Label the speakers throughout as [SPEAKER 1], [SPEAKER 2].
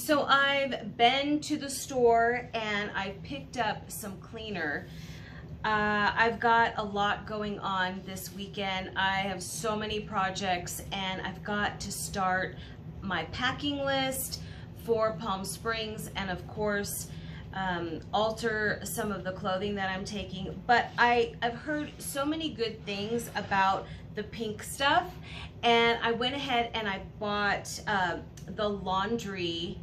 [SPEAKER 1] So I've been to the store and I picked up some cleaner. I've got a lot going on this weekend. I have so many projects and I've got to start my packing list for Palm Springs and of course alter some of the clothing that I'm taking. But I've heard so many good things about the pink stuff, and I went ahead and I bought the laundry.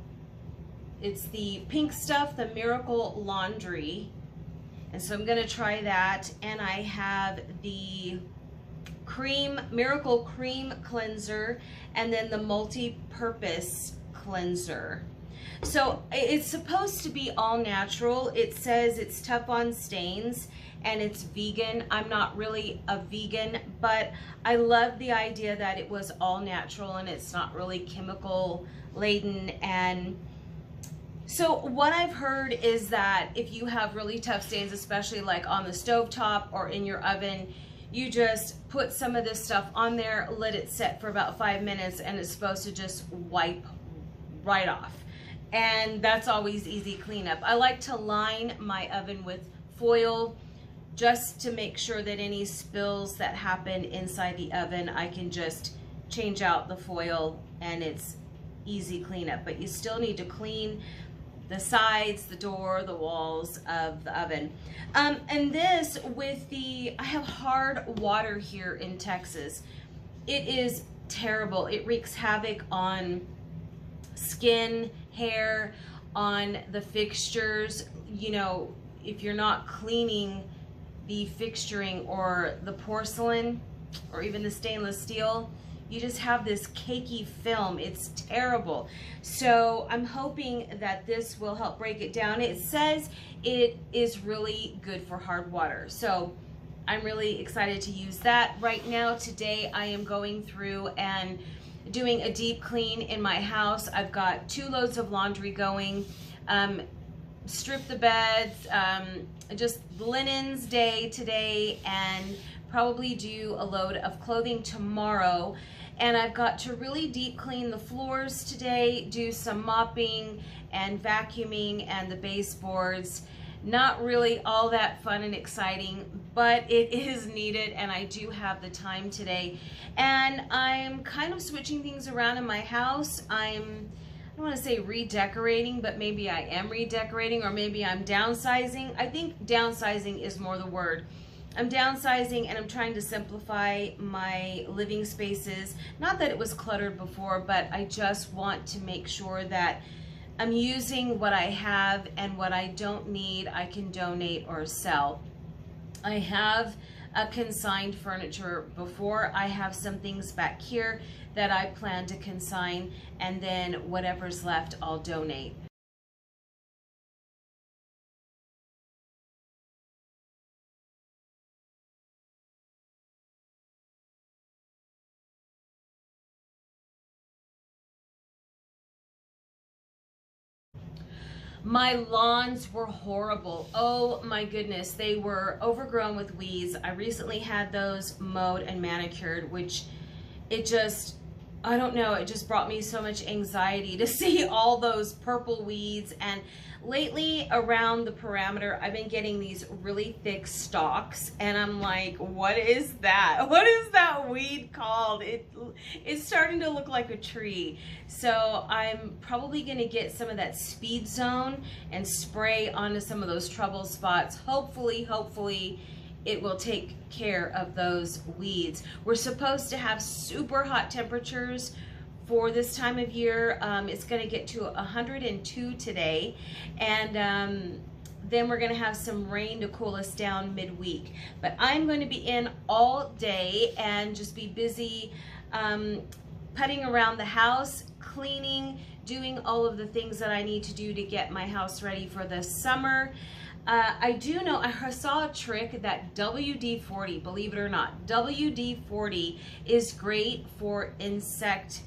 [SPEAKER 1] It's the pink stuff, the Miracle Laundry, and so I'm gonna try that. And I have the Miracle Cream Cleanser, and then the multi-purpose cleanser. So it's supposed to be all natural. It says it's tough on stains and it's vegan. I'm not really a vegan, but I love the idea that it was all natural and it's not really chemical laden. And so what I've heard is that if you have really tough stains, especially like on the stovetop or in your oven, you just put some of this stuff on there, let it set for about 5 minutes, and it's supposed to just wipe right off. And that's always easy cleanup. I like to line my oven with foil just to make sure that any spills that happen inside the oven, I can just change out the foil and it's easy cleanup. But you still need to clean the sides, the door, the walls of the oven. And this with I have hard water here in Texas. It is terrible. It wreaks havoc on skin, hair, on the fixtures. You know, if you're not cleaning the fixturing or the porcelain or even the stainless steel, you just have this cakey film. It's terrible. So I'm hoping that this will help break it down. It says it is really good for hard water. So I'm really excited to use that. Right now, today, I am going through and doing a deep clean in my house. I've got 2 loads of laundry going. Strip the beds, just linens day today, and probably do a load of clothing tomorrow. And I've got to really deep clean the floors today, do some mopping and vacuuming and the baseboards. Not really all that fun and exciting, but it is needed and I do have the time today. And I'm kind of switching things around in my house. I don't want to say redecorating, but maybe I am redecorating, or maybe I'm downsizing. I think downsizing is more the word. I'm downsizing and I'm trying to simplify my living spaces. Not that it was cluttered before, but I just want to make sure that I'm using what I have, and what I don't need I can donate or sell. I have consigned furniture before. I have some things back here that I plan to consign, and then whatever's left I'll donate. My lawns were horrible. Oh my goodness, they were overgrown with weeds. I recently had those mowed and manicured, which it just, I don't know, it just brought me so much anxiety to see all those purple weeds. And lately around the perimeter, I've been getting these really thick stalks, and I'm like, what is that? What is that weed called? It's starting to look like a tree. So I'm probably gonna get some of that Speed Zone and spray onto some of those trouble spots. Hopefully it will take care of those weeds. We're supposed to have super hot temperatures for this time of year. It's going to get to 102 today, and then we're going to have some rain to cool us down midweek. But I'm going to be in all day and just be busy putting around the house, cleaning, doing all of the things that I need to do to get my house ready for the summer. I do know, I saw a trick that WD-40, believe it or not, WD-40 is great for insect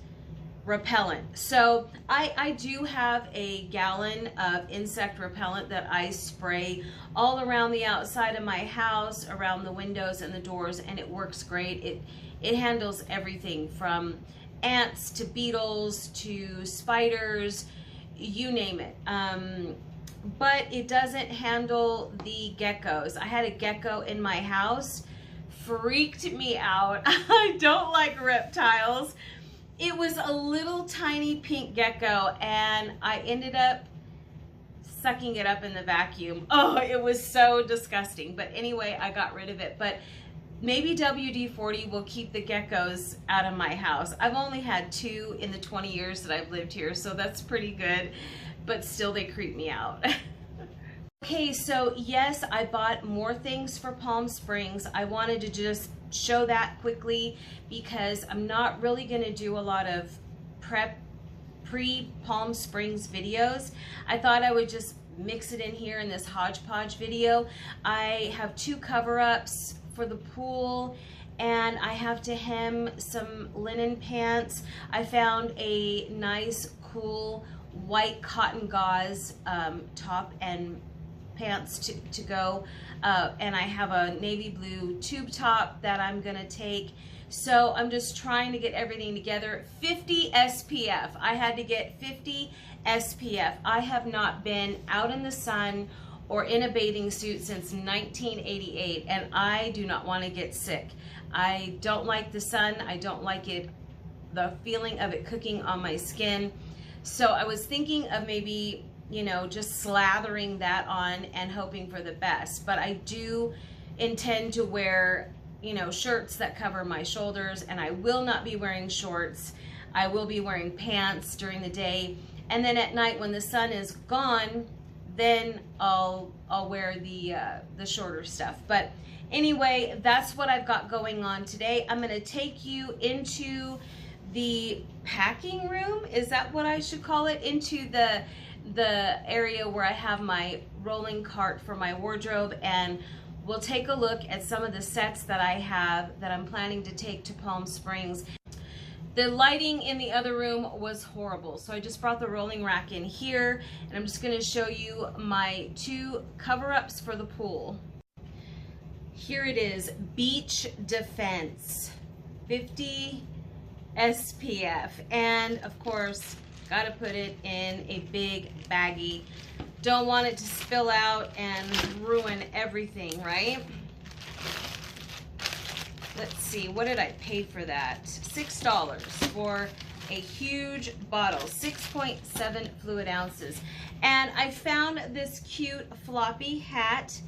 [SPEAKER 1] repellent. So I do have a gallon of insect repellent that I spray all around the outside of my house, around the windows and the doors, and it works great. It handles everything from ants to beetles to spiders. you name it. But it doesn't handle the geckos. I had a gecko in my house, freaked me out. I don't like reptiles. It was a little tiny pink gecko, and I ended up sucking it up in the vacuum. Oh, it was so disgusting. But anyway, I got rid of it. But maybe WD-40 will keep the geckos out of my house. I've only had 2 in the 20 years that I've lived here, so that's pretty good. But still, they creep me out. Okay, so yes, I bought more things for Palm Springs. I wanted to just show that quickly because I'm not really going to do a lot of pre-Palm Springs videos. I thought I would just mix it in here in this hodgepodge video. I have 2 cover-ups for the pool, and I have to hem some linen pants. I found a nice, cool white cotton gauze top and pants to go, and I have a navy blue tube top that I'm gonna take. So I'm just trying to get everything together. 50 SPF. I had to get 50 SPF. I have not been out in the sun or in a bathing suit since 1988, and I do not want to get sick. I don't like the sun. I don't like it, the feeling of it cooking on my skin. So I was thinking of maybe, you know, just slathering that on and hoping for the best. But I do intend to wear, you know, shirts that cover my shoulders, and I will not be wearing shorts. I will be wearing pants during the day, and then at night when the sun is gone, then I'll wear the shorter stuff. But anyway, that's what I've got going on today. I'm going to take you into the packing room. Is that what I should call it? Into the area where I have my rolling cart for my wardrobe, and we'll take a look at some of the sets that I have that I'm planning to take to Palm Springs. The lighting in the other room was horrible, so I just brought the rolling rack in here, and I'm just going to show you my 2 cover-ups for the pool. Here it is, Beach Defense, 50 SPF, and of course, got to put it in a big baggie. Don't want it to spill out and ruin everything, right? Let's see, what did I pay for that? $6 for a huge bottle, 6.7 fluid ounces. And I found this cute floppy hat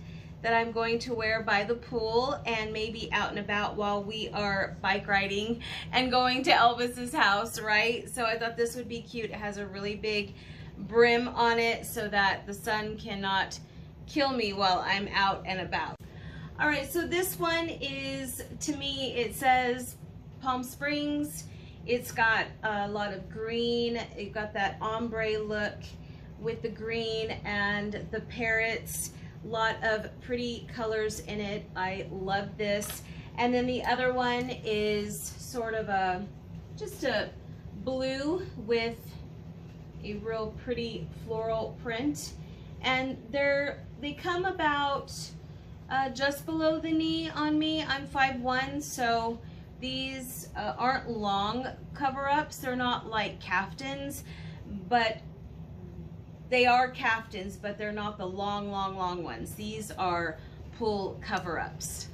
[SPEAKER 1] that I'm going to wear by the pool and maybe out and about while we are bike riding and going to Elvis's house, right? So I thought this would be cute. It has a really big brim on it so that the sun cannot kill me while I'm out and about. All right, so this one is, to me, it says Palm Springs. It's got a lot of green. It got that ombre look with the green and the parrots. A lot of pretty colors in it. I love this. And then the other one is sort of just a blue with a real pretty floral print. And they come about just below the knee on me. I'm 5'1", so these aren't long cover-ups. They're not like caftans, but they are caftans, but they're not the long ones. These are pull cover-ups.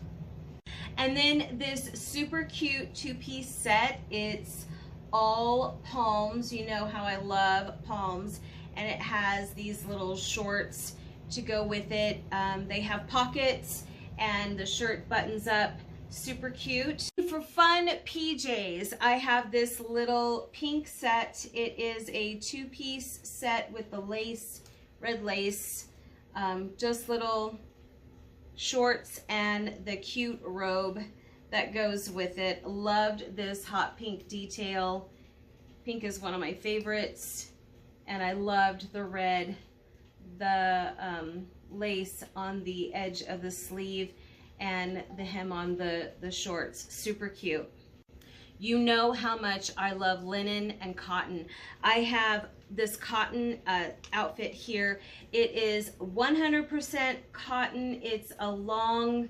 [SPEAKER 1] And then this super cute 2-piece set. It's all palms. You know how I love palms. And it has these little shorts to go with it. They have pockets and the shirt buttons up. Super cute. For fun PJs, I have this little pink set. It is a 2-piece set with the lace, red lace, just little shorts and the cute robe that goes with it. Loved this hot pink detail. Pink is one of my favorites, and I loved the red, the lace on the edge of the sleeve and the hem on the shorts. Super cute. You know how much I love linen and cotton. I have this cotton outfit here. It is 100% cotton. It's a long,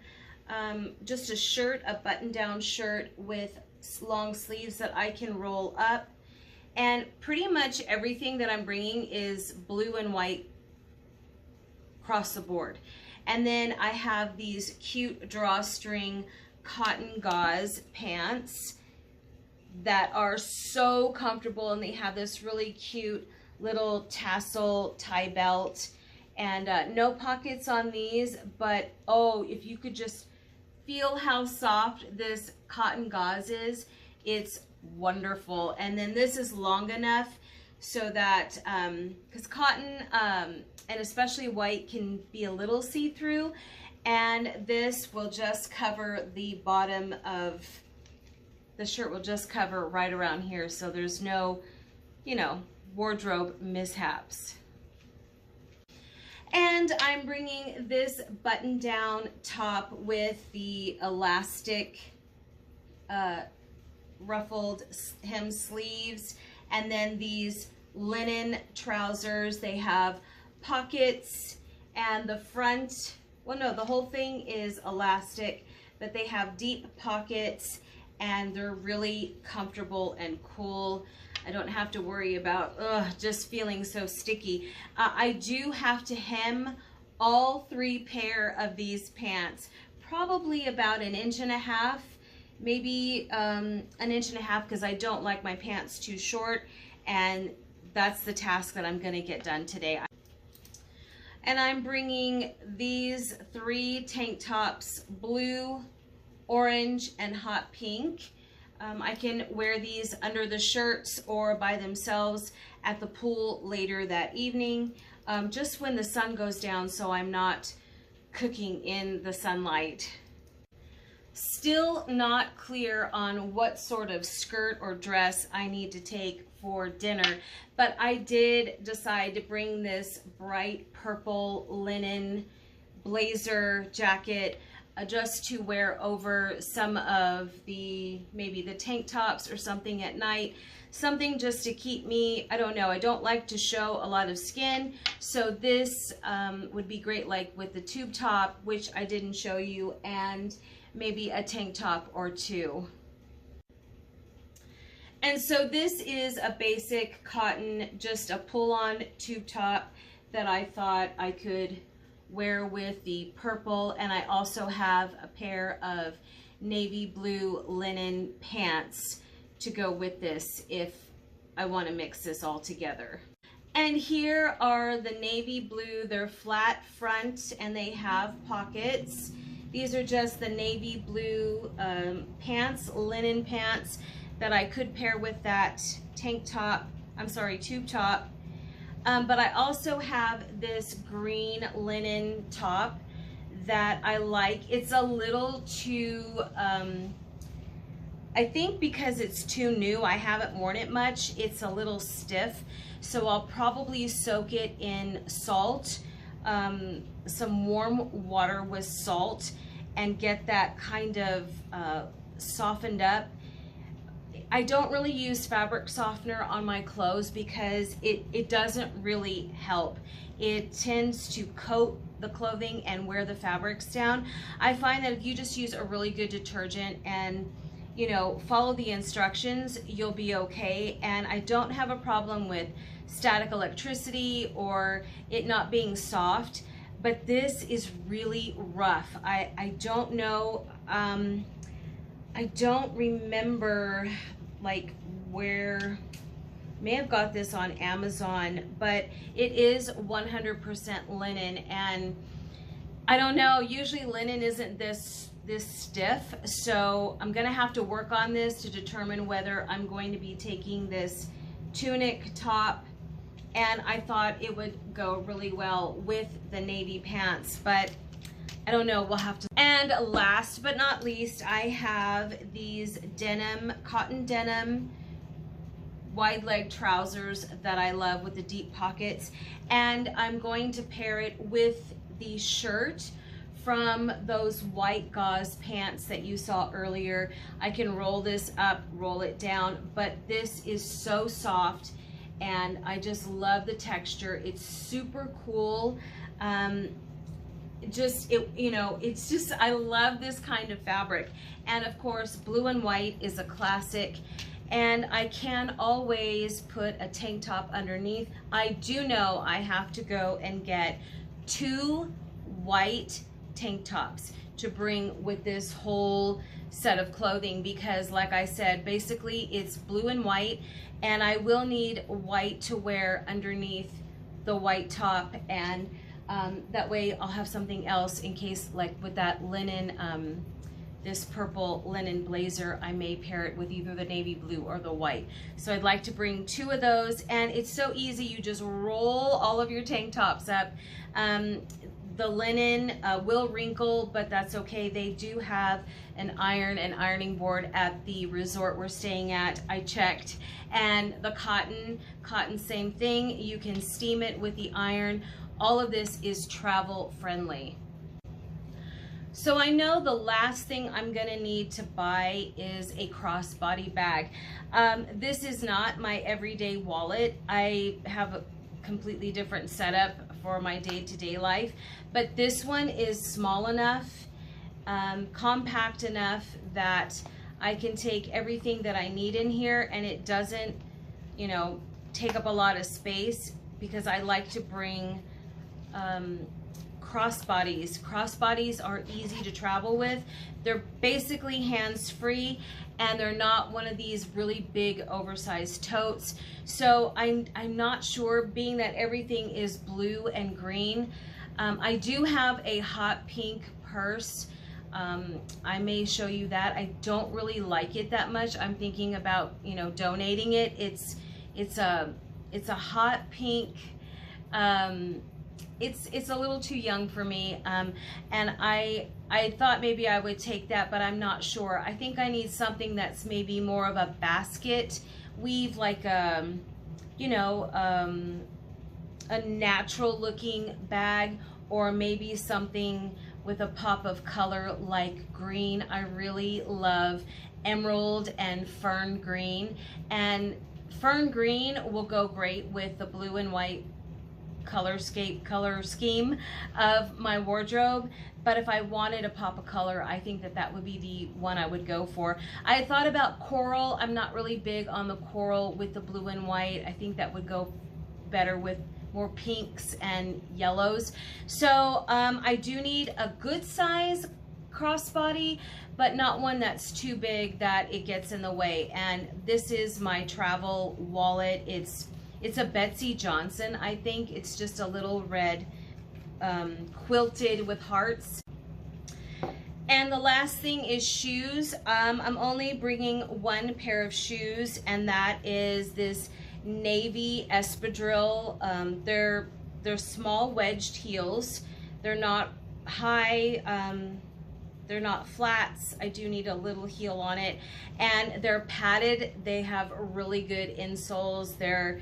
[SPEAKER 1] just a shirt, a button-down shirt with long sleeves that I can roll up. And pretty much everything that I'm bringing is blue and white across the board. And then I have these cute drawstring cotton gauze pants that are so comfortable, and they have this really cute little tassel tie belt, and no pockets on these, but oh, if you could just feel how soft this cotton gauze is, it's wonderful. And then this is long enough so that, because cotton and especially white can be a little see-through, and this will just cover the bottom of the shirt, will just cover right around here, so there's no, you know, wardrobe mishaps. And I'm bringing this button-down top with the elastic ruffled hem sleeves, and then these linen trousers. They have pockets, and the front, well, no, the whole thing is elastic, but they have deep pockets, and they're really comfortable and cool. I don't have to worry about just feeling so sticky. I do have to hem all 3 pair of these pants, probably about 1.5 inches, maybe 1.5 inches, because I don't like my pants too short, and that's the task that I'm gonna get done today. And I'm bringing these 3 tank tops, blue, orange, and hot pink. I can wear these under the shirts or by themselves at the pool later that evening, just when the sun goes down, so I'm not cooking in the sunlight. Still not clear on what sort of skirt or dress I need to take for dinner, but I did decide to bring this bright purple linen blazer jacket just to wear over some of the, maybe the tank tops or something at night. Something just to keep me, I don't know, I don't like to show a lot of skin, so this would be great, like with the tube top, which I didn't show you, and maybe a tank top or 2. And so this is a basic cotton, just a pull-on tube top that I thought I could wear with the purple, and I also have a pair of navy blue linen pants to go with this if I want to mix this all together. And here are the navy blue. They're flat front and they have pockets. These are just the navy blue pants, linen pants, that I could pair with that tank top, I'm sorry, tube top. But I also have this green linen top that I like. It's a little too, I think because it's too new, I haven't worn it much, it's a little stiff. So I'll probably soak it in salt, some warm water with salt, and get that kind of softened up. I don't really use fabric softener on my clothes because it doesn't really help. It tends to coat the clothing and wear the fabrics down. I find that if you just use a really good detergent and, you know, follow the instructions, you'll be okay. And I don't have a problem with static electricity or it not being soft, but this is really rough. I don't know, I don't remember like where, may have got this on Amazon, but it is 100% linen, and I don't know, usually linen isn't this stiff, so I'm gonna have to work on this to determine whether I'm going to be taking this tunic top, and I thought it would go really well with the navy pants, but I don't know, we'll have to. And last but not least, I have these denim, cotton denim, wide leg trousers that I love with the deep pockets. And I'm going to pair it with the shirt from those white gauze pants that you saw earlier. I can roll this up, roll it down, but this is so soft and I just love the texture. It's super cool. You know, it's just, I love this kind of fabric. And of course, blue and white is a classic. and I can always put a tank top underneath. I do know I have to go and get 2 white tank tops to bring with this whole set of clothing, because like I said, basically it's blue and white, and I will need white to wear underneath the white top, and that way I'll have something else in case, like with that linen, this purple linen blazer, I may pair it with either the navy blue or the white. So I'd like to bring 2 of those, and it's so easy. You just roll all of your tank tops up. The linen will wrinkle, but that's okay. They do have an ironing board at the resort we're staying at. I checked. And the cotton, same thing. You can steam it with the iron. All of this is travel friendly. So I know the last thing I'm gonna need to buy is a crossbody bag. This is not my everyday wallet. I have a completely different setup for my day-to-day life, but this one is small enough, compact enough that I can take everything that I need in here, and it doesn't, you know, take up a lot of space, because I like to bring crossbodies. Crossbodies are easy to travel with. They're basically hands-free, and they're not one of these really big oversized totes. So I'm not sure, being that everything is blue and green. I do have a hot pink purse. I may show you that. I don't really like it that much. I'm thinking about, you know, donating it. It's a hot pink. It's a little too young for me, and I thought maybe I would take that, but I'm not sure. I think I need something that's maybe more of a basket weave, like you know, a natural looking bag, or maybe something with a pop of color like green. I really love emerald and fern green, and fern green will go great with the blue and white color scheme of my wardrobe. But if I wanted a pop of color, I think that that would be the one I would go for. I thought about coral. I'm not really big on the coral with the blue and white. I think that would go better with more pinks and yellows. So I do need a good size crossbody, but not one that's too big that it gets in the way. And this is my travel wallet. It's a Betsy Johnson, I think. It's just a little red quilted with hearts. And the last thing is shoes. I'm only bringing 1 pair of shoes, and that is this navy espadrille. They're small wedged heels. They're not high, they're not flats. I do need a little heel on it, and they're padded. They have really good insoles. They're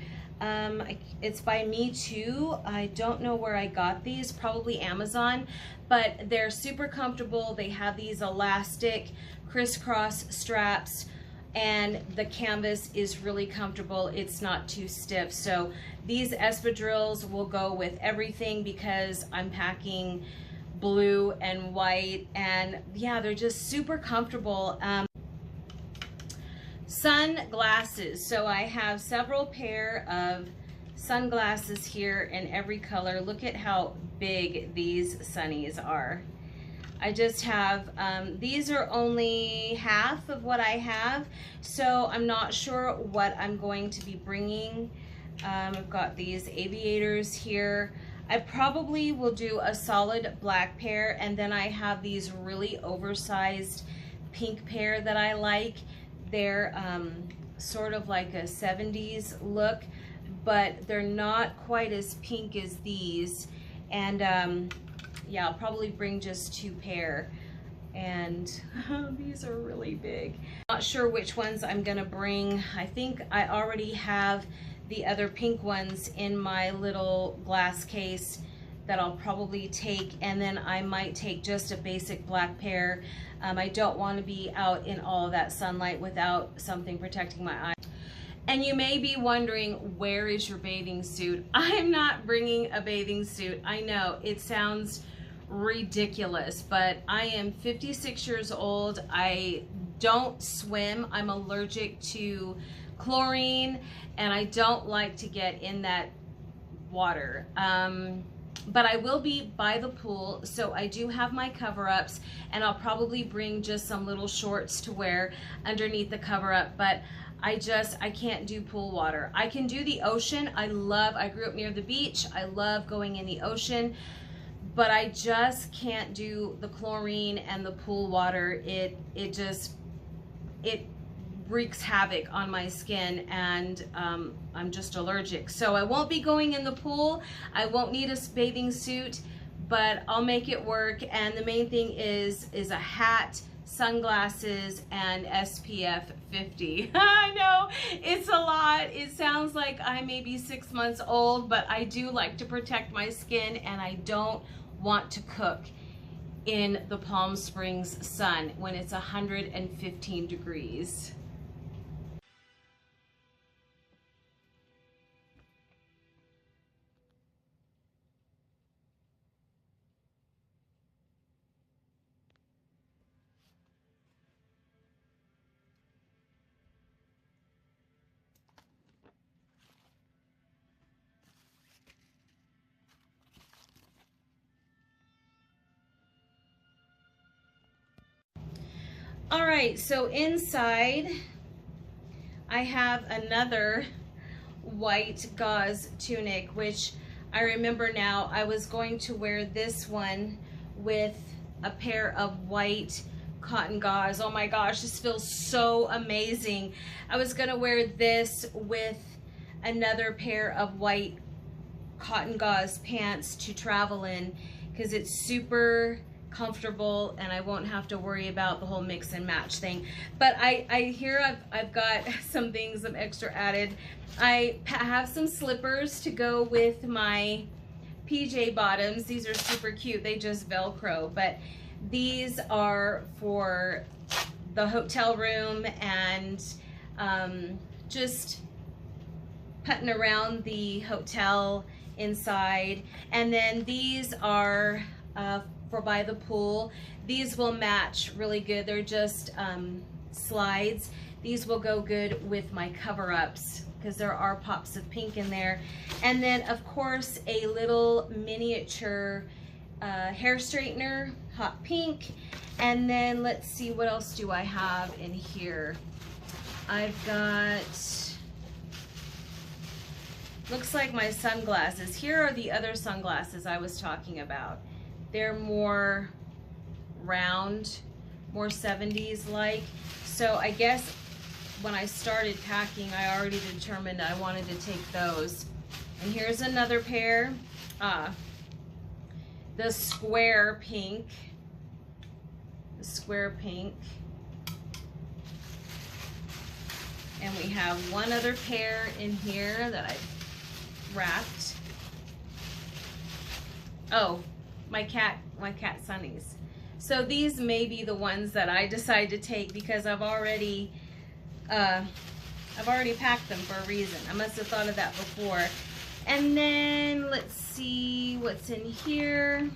[SPEAKER 1] it's by Me Too. I don't know where I got these, probably Amazon, but they're super comfortable. They have these elastic crisscross straps, and the canvas is really comfortable. It's not too stiff. So these espadrilles will go with everything, because I'm packing blue and white, and yeah, they're just super comfortable. Sunglasses. So I have several pair of sunglasses here in every color. Look at how big these sunnies are. I just have, these are only half of what I have, so I'm not sure what I'm going to be bringing. I've got these aviators here. I probably will do a solid black pair, and then I have these really oversized pink pair that I like. They're sort of like a 70s look, but they're not quite as pink as these. And yeah, I'll probably bring just 2 pair. And these are really big. Not sure which ones I'm gonna bring. I think I already have the other pink ones in my little glass case that I'll probably take, and then I might take just a basic black pair. I don't want to be out in all of that sunlight without something protecting my eyes. And you may be wondering, where is your bathing suit? I'm not bringing a bathing suit. I know it sounds ridiculous, but I am 56 years old. I don't swim. I'm allergic to chlorine, and I don't like to get in that water. But I will be by the pool, so I do have my cover-ups, and I'll probably bring just some little shorts to wear underneath the cover-up, but I can't do pool water. I can do the ocean. I grew up near the beach. I love going in the ocean, but I just can't do the chlorine and the pool water. It wreaks havoc on my skin, and I'm just allergic. So I won't be going in the pool. I won't need a bathing suit, but I'll make it work. And the main thing is a hat, sunglasses, and SPF 50. I know it's a lot. It sounds like I may be 6 months old, but I do like to protect my skin, and I don't want to cook in the Palm Springs sun when it's 115 degrees. All right, so inside I have another white gauze tunic, which I remember now I was going to wear this one with a pair of white cotton gauze. Oh my gosh, this feels so amazing. I was gonna wear this with another pair of white cotton gauze pants to travel in, because it's super comfortable and I won't have to worry about the whole mix and match thing. But I've got some things, some extra added. I have some slippers to go with my PJ bottoms. These are super cute. They just Velcro, but these are for the hotel room and just putting around the hotel inside. And then these are for by the pool. These will match really good. They're just slides. These will go good with my cover-ups because there are pops of pink in there. And then of course a little miniature hair straightener, hot pink. And then let's see, what else do I have in here? I've got, looks like my sunglasses. Here are the other sunglasses I was talking about. They're more round, more 70s like. So I guess when I started packing, I already determined I wanted to take those. And here's another pair, the square pink. The square pink. And we have one other pair in here that I've wrapped. Oh, my cat sunnies. So these may be the ones that I decide to take because I've already packed them for a reason. I must have thought of that before. And then let's see what's in here.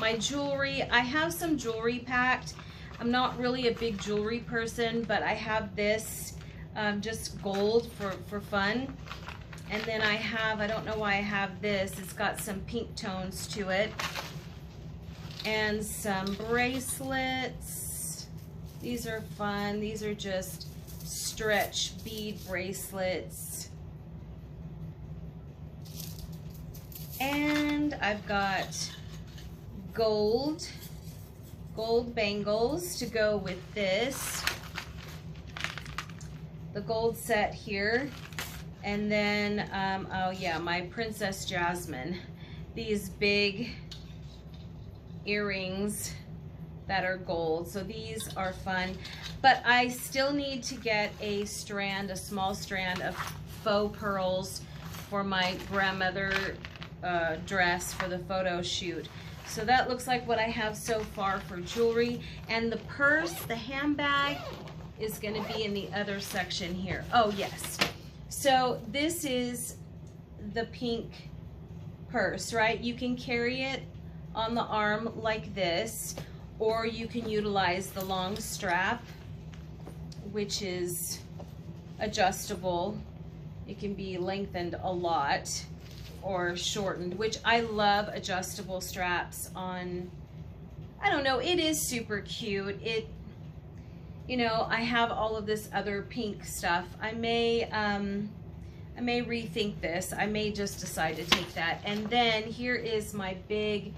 [SPEAKER 1] My jewelry. I have some jewelry packed. I'm not really a big jewelry person, but I have this just gold for fun. And then I have, I don't know why I have this, it's got some pink tones to it. And some bracelets. These are fun. These are just stretch bead bracelets. And I've got gold bangles to go with this. The gold set here. And then, oh yeah, my Princess Jasmine. These big earrings that are gold. So these are fun. But I still need to get a strand, a small strand of faux pearls for my grandmother dress for the photo shoot. So that looks like what I have so far for jewelry. And the purse, the handbag, is gonna be in the other section here. Oh yes. So this is the pink purse, right? You can carry it on the arm like this, or you can utilize the long strap, which is adjustable. It can be lengthened a lot or shortened, which I love adjustable straps on. I don't know, it is super cute. It, you know, I have all of this other pink stuff. I may rethink this. I may just decide to take that. And then here is my big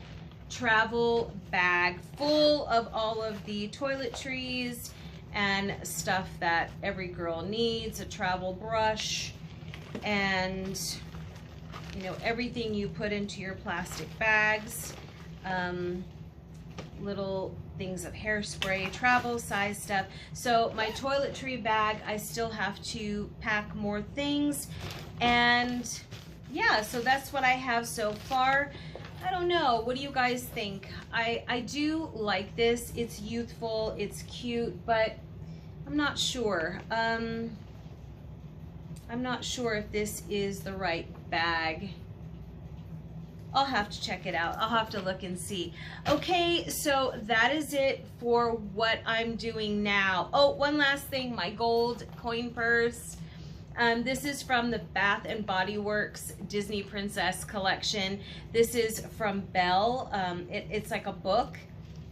[SPEAKER 1] travel bag full of all of the toiletries and stuff that every girl needs, a travel brush, and you know, everything you put into your plastic bags, little things of hairspray, travel size stuff. So my toiletry bag, I still have to pack more things, and yeah, so that's what I have so far. I don't know, what do you guys think? I do like this. It's youthful, it's cute, but I'm not sure. I'm not sure if this is the right bag. I'll have to check it out. I'll have to look and see. Okay, so that is it for what I'm doing now. Oh, one last thing, my gold coin purse. This is from the Bath and Body Works Disney Princess collection. This is from Belle. It's like a book,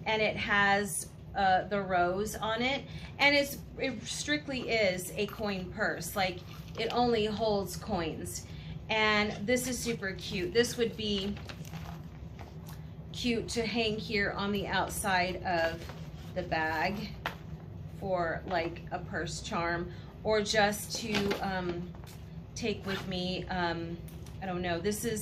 [SPEAKER 1] and it has the rose on it, and it strictly is a coin purse. Like, it only holds coins. And this is super cute. This would be cute to hang here on the outside of the bag for like a purse charm, or just to take with me. I don't know. This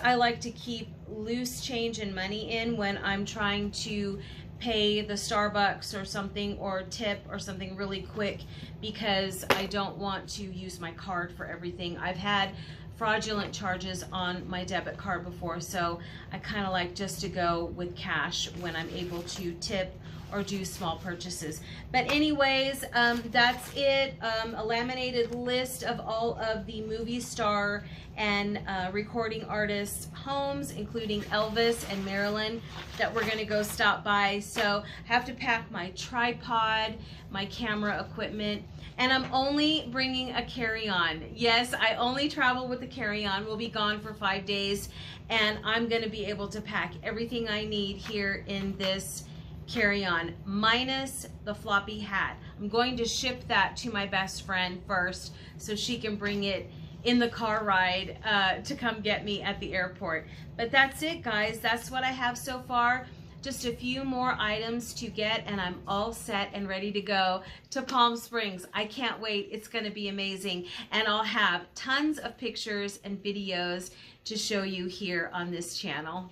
[SPEAKER 1] I like to keep loose change and money in when I'm trying to pay the Starbucks or something, or tip or something really quick, because I don't want to use my card for everything. I've had fraudulent charges on my debit card before, so I kind of like just to go with cash when I'm able to tip or do small purchases. But anyways, that's it. A laminated list of all of the movie star and recording artists' homes, including Elvis and Marilyn, that we're gonna go stop by. So I have to pack my tripod, my camera equipment, and I'm only bringing a carry-on. Yes, I only travel with the carry-on. We'll be gone for 5 days, and I'm gonna be able to pack everything I need here in this carry-on, minus the floppy hat. I'm going to ship that to my best friend first, so she can bring it in the car ride to come get me at the airport. But that's it, guys. That's what I have so far. Just a few more items to get, and I'm all set and ready to go to Palm Springs. I can't wait. It's going to be amazing. And I'll have tons of pictures and videos to show you here on this channel.